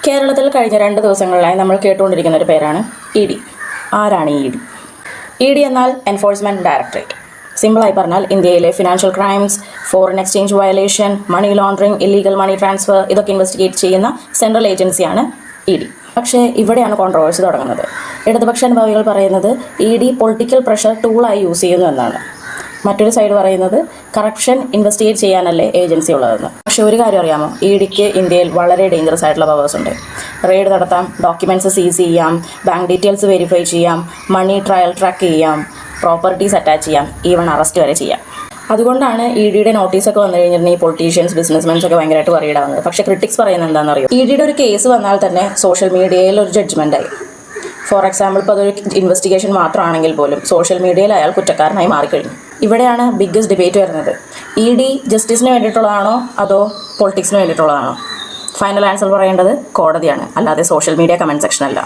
കേരളത്തിൽ കഴിഞ്ഞ 2 ദിവസങ്ങളിലായി നമ്മൾ കേട്ടുകൊണ്ടിരിക്കുന്ന ഒരു പേരാണ് ഇ ഡി. ആരാണ് ഇ ഡി? ഇ ഡി എന്നാൽ എൻഫോഴ്സ്മെൻറ്റ് ഡയറക്ടറേറ്റ്. സിമ്പിളായി പറഞ്ഞാൽ ഇന്ത്യയിലെ financial crimes, foreign exchange violation, money laundering, illegal money transfer ഇതൊക്കെ ഇൻവെസ്റ്റിഗേറ്റ് ചെയ്യുന്ന സെൻട്രൽ ഏജൻസിയാണ് ഇ ഡി. പക്ഷേ ഇവിടെയാണ് കോൺട്രവേഴ്സി തുടങ്ങുന്നത്. ഇടതുപക്ഷ അനുഭാവികൾ പറയുന്നത് ഇ ഡി പൊളിറ്റിക്കൽ പ്രഷർ ടൂളായി യൂസ് ചെയ്യുന്നു എന്നാണ്. മറ്റൊരു സൈഡ് പറയുന്നത് കറപ്ഷൻ ഇൻവെസ്റ്റിഗേറ്റ് ചെയ്യാനല്ലേ ഏജൻസി ഉള്ളതെന്ന്. പക്ഷേ ഒരു കാര്യം അറിയാമോ? ഇ ഡിക്ക് ഇന്ത്യയിൽ വളരെ ഡേഞ്ചറസ് ആയിട്ടുള്ള പവേഴ്സ് ഉണ്ട്. റെയ്ഡ് നടത്താം, ഡോക്യുമെൻറ്റ്സ് സീസ് ചെയ്യാം, ബാങ്ക് ഡീറ്റെയിൽസ് വെരിഫൈ ചെയ്യാം, മണി ട്രയൽ ട്രാക്ക് ചെയ്യാം, പ്രോപ്പർട്ടീസ് അറ്റാച്ച് ചെയ്യാം, ഈവൺ അറസ്റ്റ് വരെ ചെയ്യാം. അതുകൊണ്ടാണ് ഇ ഡിയുടെ നോട്ടീസൊക്കെ വന്നു കഴിഞ്ഞിട്ടുണ്ടെങ്കിൽ ഈ പൊളിറ്റീഷ്യൻസ്, ബിസിനസ്മെൻസ് ഒക്കെ ഭയങ്കരമായിട്ട് വറീഡാവുന്നത്. പക്ഷേ ക്രിറ്റിക്സ് പറയുന്നത് എന്താണെന്ന് അറിയോ? ഇ ഡിയുടെ ഒരു കേസ് വന്നാൽ തന്നെ സോഷ്യൽ മീഡിയയിൽ ഒരു ജഡ്ജ്മെൻറ്റായി. ഫോർ എക്സാമ്പിൾ, ഇപ്പോൾ അതൊരു ഇൻവെസ്റ്റിഗേഷൻ മാത്രമാണെങ്കിൽ പോലും സോഷ്യൽ മീഡിയയിൽ അയാൾ കുറ്റക്കാരനായി മാറിക്കഴിഞ്ഞു. ഇവിടെയാണ് ബിഗ്ഗസ്റ്റ് ഡിബേറ്റ് വരുന്നത്. ഇ ഡി ജസ്റ്റിസിന് വേണ്ടിയിട്ടുള്ളതാണോ അതോ പൊളിറ്റിക്സിന് വേണ്ടിയിട്ടുള്ളതാണോ? ഫൈനൽ ആൻസർ പറയേണ്ടത് കോടതിയാണ്, അല്ലാതെ സോഷ്യൽ മീഡിയ കമൻറ്റ് സെക്ഷനല്ല.